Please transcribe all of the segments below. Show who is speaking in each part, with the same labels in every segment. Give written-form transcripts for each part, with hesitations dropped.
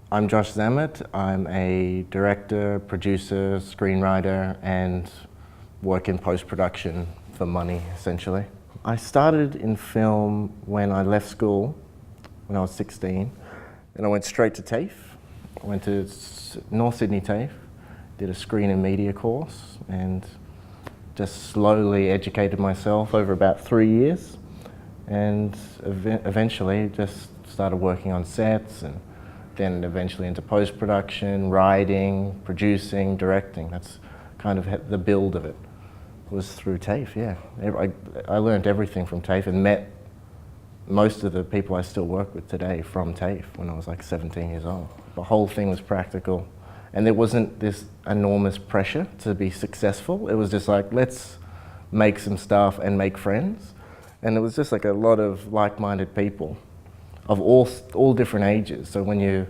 Speaker 1: I'm Josh Zammit. I'm a director, producer, screenwriter, and work in post-production for money, essentially. I started in film when I left school, when I was 16, and I went straight to TAFE. I went to North Sydney TAFE, did a screen and media course, and just slowly educated myself over about 3 years, and eventually just started working on sets, and then eventually into post-production, writing, producing, directing. That's kind of the build of it was through TAFE, yeah. I learned everything from TAFE and met most of the people I still work with today from TAFE when I was like 17 years old. The whole thing was practical, and there wasn't this enormous pressure to be successful. It was just like, let's make some stuff and make friends. And it was just like a lot of like-minded people of all different ages. So when you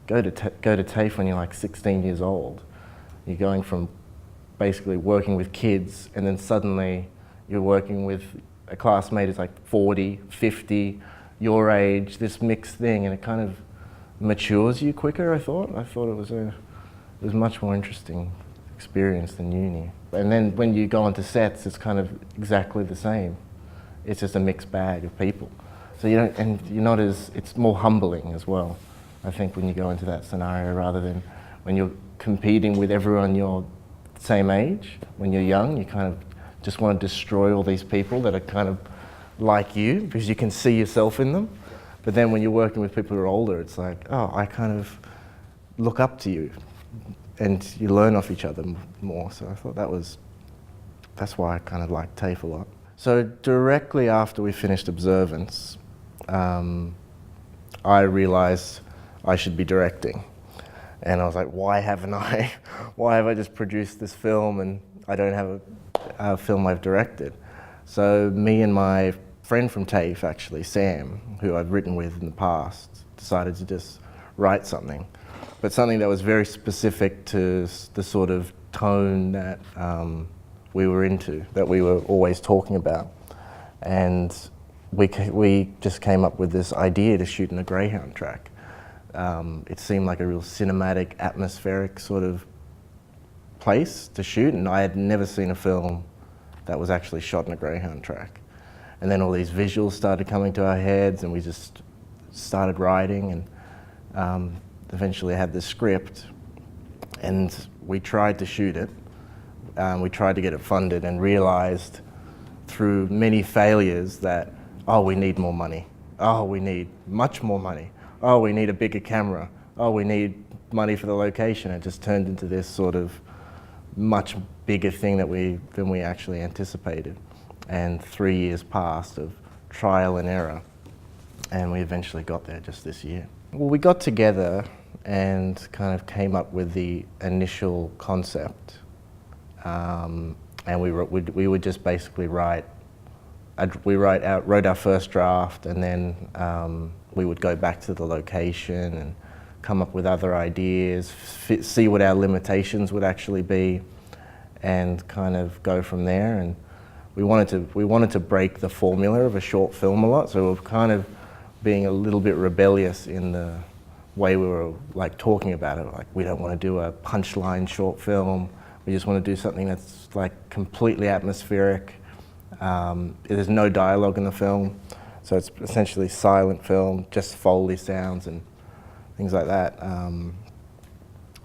Speaker 1: go to TAFE when you're like 16 years old, you're going from basically working with kids, and then suddenly you're working with a classmate who's like 40, 50, your age, this mixed thing, and it kind of matures you quicker, I thought. I thought it was a much more interesting experience than uni. And then when you go onto sets, it's kind of exactly the same. It's just a mixed bag of people. So it's more humbling as well, I think, when you go into that scenario, rather than when you're competing with everyone your same age. When you're young, you kind of just want to destroy all these people that are kind of like you, because you can see yourself in them. But then when you're working with people who are older, it's like, oh, I kind of look up to you, and you learn off each other more. So I thought that's why I kind of like TAFE a lot. So directly after we finished Observance, I realized I should be directing. And I was like, why have I just produced this film and I don't have a film I've directed? So me and my friend from TAFE, actually, Sam, who I've written with in the past, decided to just write something. But something that was very specific to the sort of tone that we were into, that we were always talking about. And we just came up with this idea to shoot in a Greyhound track. It seemed like a real cinematic, atmospheric sort of place to shoot, and I had never seen a film that was actually shot in a Greyhound track. And then all these visuals started coming to our heads, and we just started writing, and eventually had this script, and we tried to shoot it. We tried to get it funded, and realized through many failures that, oh, we need more money. Oh, we need much more money. Oh, we need a bigger camera. Oh, we need money for the location. It just turned into this sort of much bigger thing than we actually anticipated. And 3 years passed of trial and error, and we eventually got there just this year. Well, we got together and kind of came up with the initial concept, and we would just basically wrote our first draft, and then we would go back to the location and come up with other ideas, see what our limitations would actually be, and kind of go from there. And we wanted to break the formula of a short film a lot, so we were kind of being a little bit rebellious in the way we were like talking about it. Like, we don't want to do a punchline short film. We just want to do something that's like completely atmospheric. There's no dialogue in the film, so it's essentially silent film, just Foley sounds and things like that.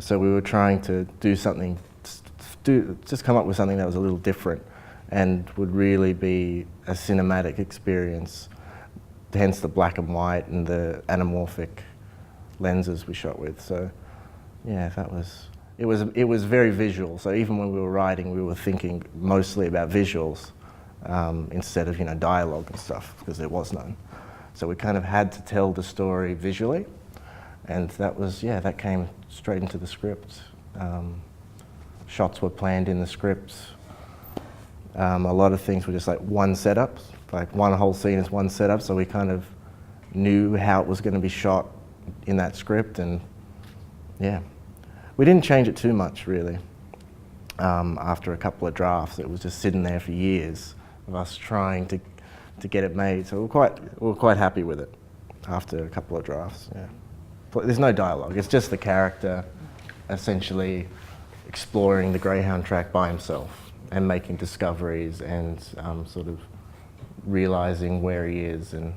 Speaker 1: So we were trying to do something, just come up with something that was a little different and would really be a cinematic experience, hence the black and white and the anamorphic lenses we shot with. So yeah, it was very visual. So even when we were writing, we were thinking mostly about visuals, instead of dialogue and stuff, because there was none. So we kind of had to tell the story visually, and that came straight into the script. Shots were planned in the script. A lot of things were just like one setup, like one whole scene is one setup, so we kind of knew how it was going to be shot in that script, and yeah. We didn't change it too much, really. After a couple of drafts, it was just sitting there for years of us trying to get it made. So we were quite happy with it after a couple of drafts. Yeah. there's no dialogue. It's just the character essentially exploring the Greyhound track by himself and making discoveries and sort of realizing where he is and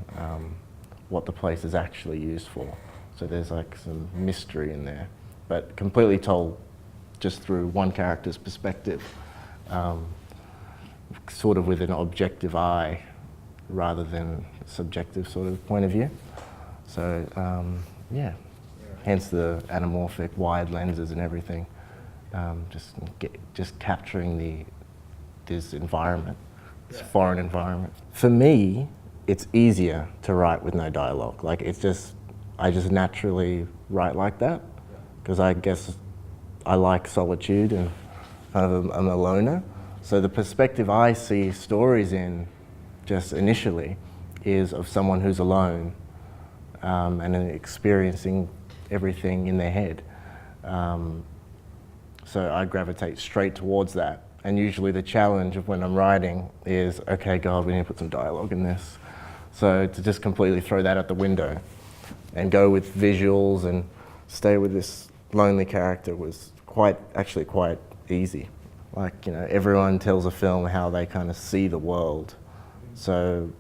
Speaker 1: what the place is actually used for. So there's like some mystery in there, but completely told just through one character's perspective, sort of with an objective eye rather than a subjective sort of point of view. So yeah, hence the anamorphic wide lenses and everything, just capturing this environment, this foreign environment. For me, it's easier to write with no dialogue. Like I just naturally write like that because I guess I like solitude and kind of I'm a loner. So the perspective I see stories in, just initially, is of someone who's alone and experiencing everything in their head. So I gravitate straight towards that. And usually the challenge of when I'm writing is, okay, God, we need to put some dialogue in this. So to just completely throw that out the window and go with visuals and stay with this lonely character was actually quite easy. Like, you know, everyone tells a film how they kind of see the world. So,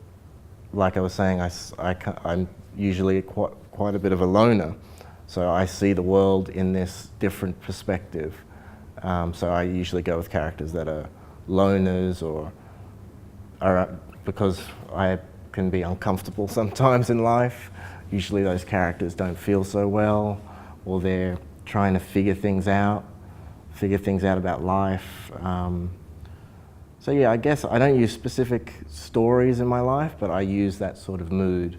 Speaker 1: like I was saying, I'm usually quite a bit of a loner. So I see the world in this different perspective. So I usually go with characters that are loners or because I can be uncomfortable sometimes in life. Usually those characters don't feel so well, or they're trying to figure things out about life. So yeah, I guess I don't use specific stories in my life, but I use that sort of mood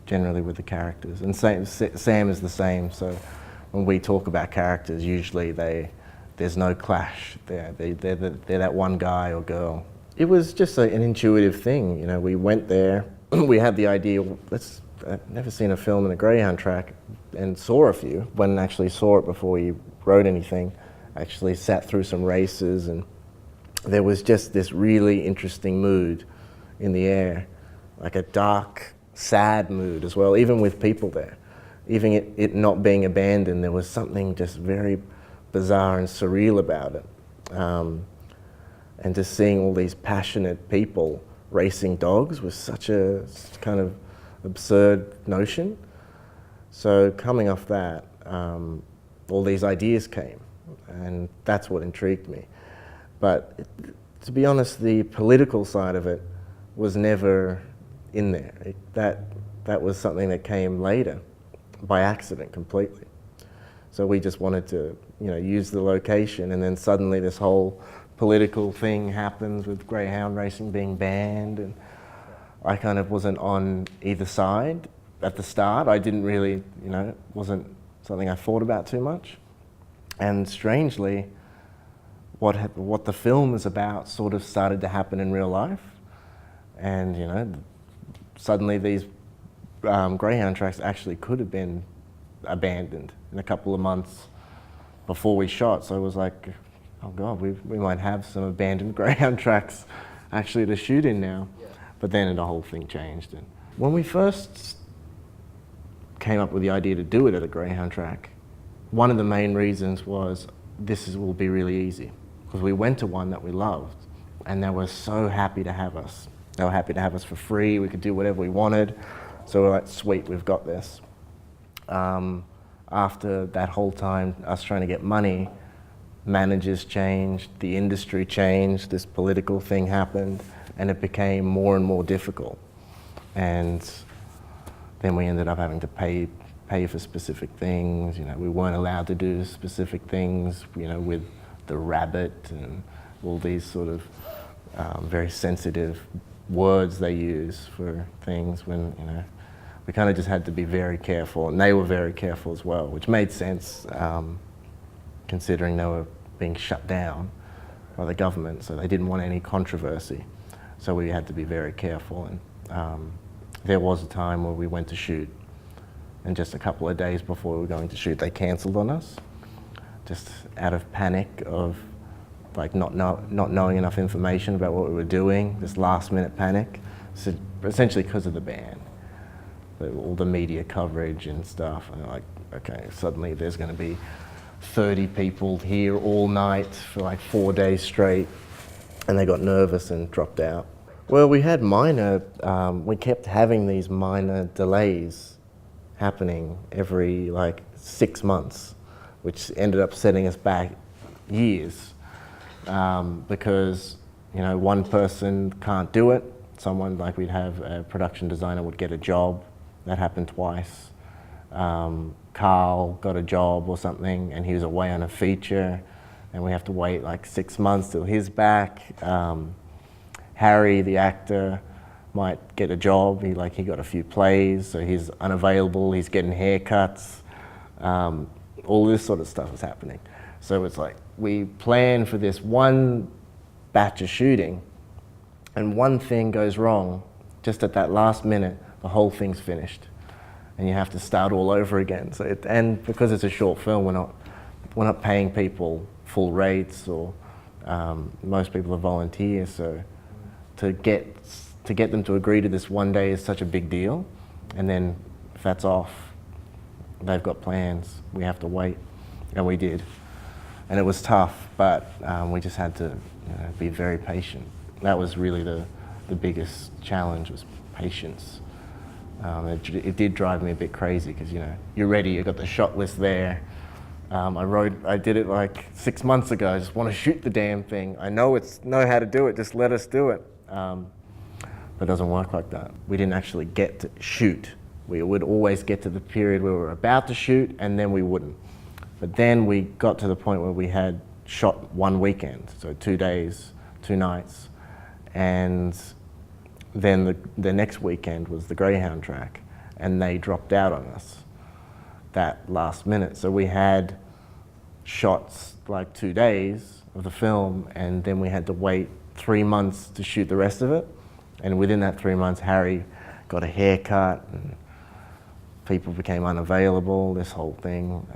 Speaker 1: generally with the characters. And Sam is the same, so when we talk about characters, usually there's no clash. They're that one guy or girl. It was just an intuitive thing, you know. We went there, we had the idea, I've never seen a film in a Greyhound track, and saw a few. When I actually saw it before we wrote anything, actually sat through some races, and there was just this really interesting mood in the air, like a dark, sad mood as well, even with people there. Even it not being abandoned, there was something just very bizarre and surreal about it. And just seeing all these passionate people racing dogs was such a kind of absurd notion. So coming off that, all these ideas came, and that's what intrigued me. But to be honest, the political side of it was never in there. That was something that came later, by accident completely. So we just wanted to, you know, use the location, and then suddenly this whole political thing happens with greyhound racing being banned, and I kind of wasn't on either side at the start. I didn't really, you know, it wasn't something I thought about too much. And strangely, what the film is about sort of started to happen in real life. And, you know, suddenly these greyhound tracks actually could have been abandoned in a couple of months before we shot. So it was like, oh God, we might have some abandoned greyhound tracks actually to shoot in now. Yeah. But then the whole thing changed. And when we first came up with the idea to do it at a greyhound track, one of the main reasons was will be really easy, because we went to one that we loved and they were so happy to have us. They were happy to have us for free. We could do whatever we wanted. So we're like, sweet, we've got this. After that whole time, us trying to get money, managers changed, the industry changed, this political thing happened, and it became more and more difficult. And then we ended up having to pay for specific things. You know, we weren't allowed to do specific things, you know, with the rabbit and all these sort of very sensitive words they use for things, when, you know, we kind of just had to be very careful, and they were very careful as well, which made sense considering they were being shut down by the government, so they didn't want any controversy. So we had to be very careful, and there was a time where we went to shoot, and just a couple of days before we were going to shoot, they cancelled on us, just out of panic of like not knowing enough information about what we were doing, this last minute panic, so essentially because of the ban. all the media coverage and stuff. And like, okay, suddenly there's going to be 30 people here all night for like 4 days straight, and they got nervous and dropped out. Well, we had we kept having these minor delays happening every like 6 months, which ended up setting us back years, because, you know, one person can't do it. Someone, like, we'd have a production designer would get a job. That happened twice. Carl got a job or something, and he was away on a feature, and we have to wait like 6 months till he's back. Harry, the actor, might get a job. He got a few plays, so he's unavailable. He's getting haircuts. All this sort of stuff is happening. So it's like we plan for this one batch of shooting, and one thing goes wrong just at that last minute. The whole thing's finished, and you have to start all over again. So and because it's a short film, we're not paying people full rates, or most people are volunteers. So to get them to agree to this one day is such a big deal, and then if that's off, they've got plans. We have to wait, and we did, and it was tough, but we just had to, you know, be very patient. That was really the biggest challenge, was patience. It did drive me a bit crazy because, you know, you're ready, you've got the shot list there. I did it like 6 months ago. I just want to shoot the damn thing. I know how to do it, just let us do it. But it doesn't work like that. We didn't actually get to shoot. We would always get to the period where we were about to shoot, and then we wouldn't. But then we got to the point where we had shot one weekend, so 2 days, 2 nights, and then the next weekend was the Greyhound track, and they dropped out on us that last minute. So we had shots like 2 days of the film, and then we had to wait 3 months to shoot the rest of it. And within that 3 months, Harry got a haircut, and people became unavailable. This whole thing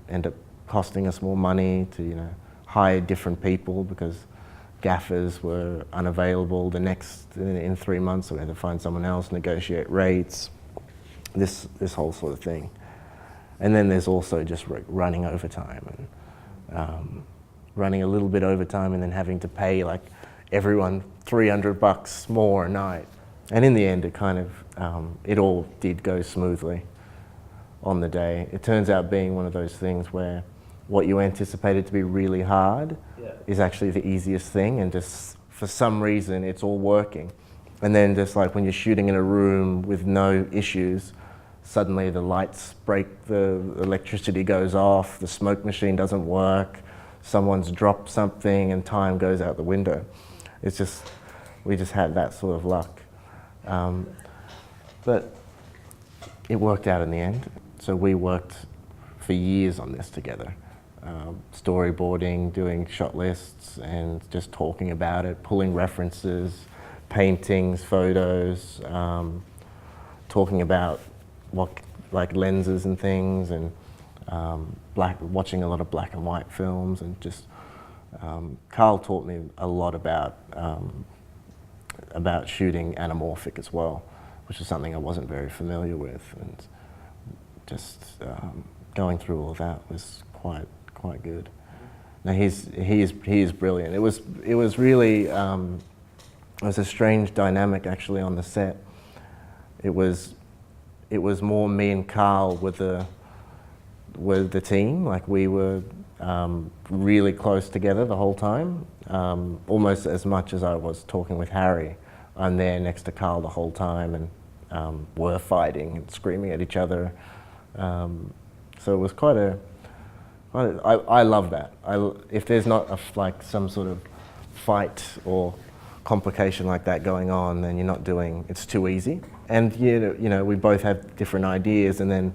Speaker 1: ended up costing us more money to, you know, hire different people because gaffers were unavailable in 3 months, so we had to find someone else, negotiate rates, this whole sort of thing. And then there's also just running overtime, and running a little bit overtime, and then having to pay like everyone $300 more a night. And in the end, it kind of, it all did go smoothly on the day. It turns out being one of those things where what you anticipated to be really hard is actually the easiest thing, and just for some reason it's all working. And then just like when you're shooting in a room with no issues, suddenly the lights break, the electricity goes off, the smoke machine doesn't work, someone's dropped something, and time goes out the window. It's just, we just had that sort of luck. But it worked out in the end. So we worked for years on this together. Storyboarding, doing shot lists, and just talking about it, pulling references, paintings, photos, talking about like lenses and things, and watching a lot of black and white films, and just Carl taught me a lot about shooting anamorphic as well, which is something I wasn't very familiar with, and just going through all that was quite good. Now he is brilliant. It was really it was a strange dynamic actually on the set. It was more me and Carl with the team. Like we were really close together the whole time, almost as much as I was talking with Harry. I'm there next to Carl the whole time, and we're fighting and screaming at each other. So it was quite a. I love that. If there's not like some sort of fight or complication like that going on, then you're not doing. It's too easy. And you know, we both have different ideas, and then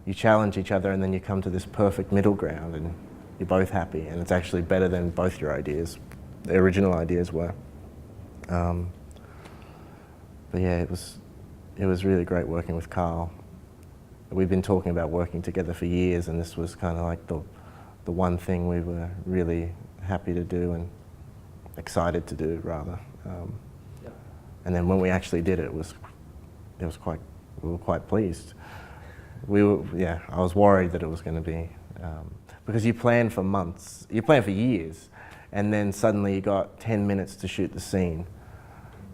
Speaker 1: you challenge each other, and then you come to this perfect middle ground, and you're both happy, and it's actually better than both your ideas, the original ideas were. But yeah, it was really great working with Carl. We've been talking about working together for years, and this was kind of like the one thing we were really happy to do and excited to do, rather. And then when we actually did it, it was quite we were quite pleased. Yeah, I was worried that it was going to be, because you plan for months, you plan for years, and then suddenly you got 10 minutes to shoot the scene.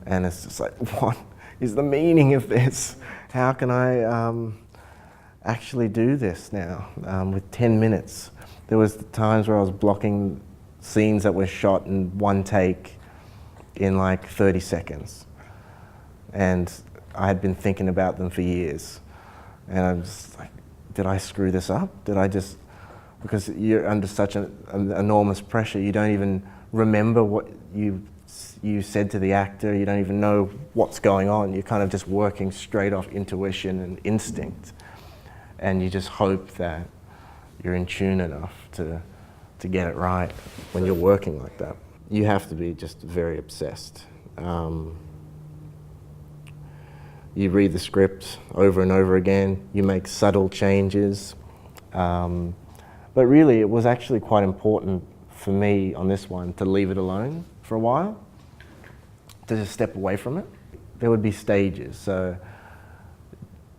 Speaker 1: And it's just like, what is the meaning of this? How can I actually do this now with 10 minutes? There was times where I was blocking scenes that were shot in one take in like 30 seconds. And I had been thinking about them for years. And I'm just like, did I screw this up? Did I just, because you're under such an enormous pressure, you don't even remember what you said to the actor, you don't even know what's going on. You're kind of just working straight off intuition and instinct. And you just hope that you're in tune enough to get it right when you're working like that. You have to be just very obsessed. You read the script over and over again, you make subtle changes. But really, it was actually quite important for me on this one to leave it alone for a while, to just step away from it. There would be stages, so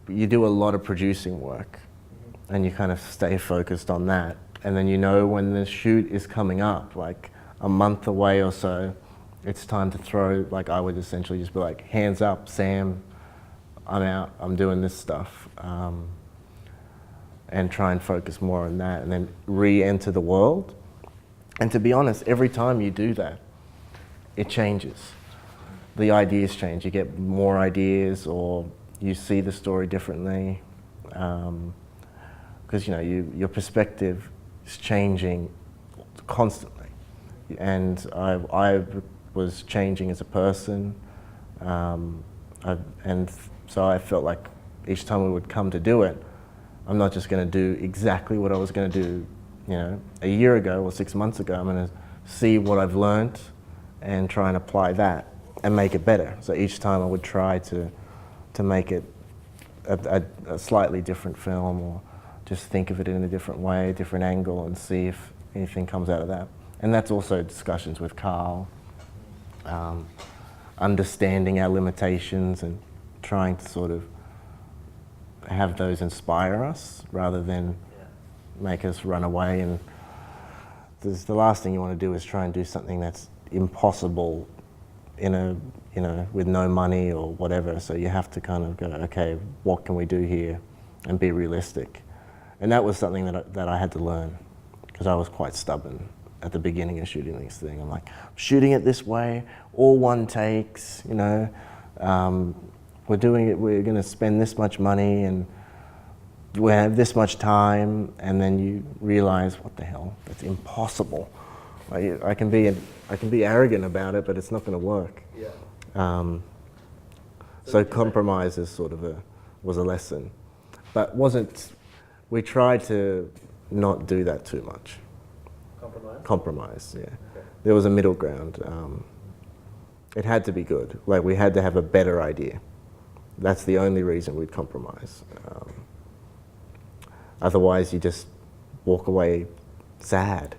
Speaker 1: you do a lot of producing work and you kind of stay focused on that. And then you know when the shoot is coming up, like a month away or so, it's time to throw, like I would essentially just be like, hands up, Sam, I'm out, I'm doing this stuff. And try and focus more on that and then re-enter the world. And to be honest, every time you do that, it changes. The ideas change, you get more ideas or you see the story differently. Because your perspective is changing constantly. And I was changing as a person. And so I felt like each time we would come to do it, I'm not just going to do exactly what I was going to do, a year ago or 6 months ago. I'm going to see what I've learned and try and apply that and make it better. So each time I would try to make it a slightly different film, or just think of it in a different way, a different angle, and see if anything comes out of that. And that's also discussions with Carl, understanding our limitations and trying to sort of have those inspire us rather than make us run away. And the last thing you want to do is try and do something that's impossible with no money or whatever. So you have to kind of go, okay, what can we do here, and be realistic. And that was something that I had to learn, because I was quite stubborn at the beginning of shooting this thing. I'm like, shooting it this way, all one takes, we're doing it, we're going to spend this much money and we have this much time, and then you realize, what the hell, that's impossible. I can be arrogant about it, but it's not going to work. Yeah. So compromise is sort of was a lesson, but we tried to not do that too much. Compromise, yeah. Okay. There was a middle ground. It had to be good. Like, we had to have a better idea. That's the only reason we'd compromise. Otherwise, you just walk away sad.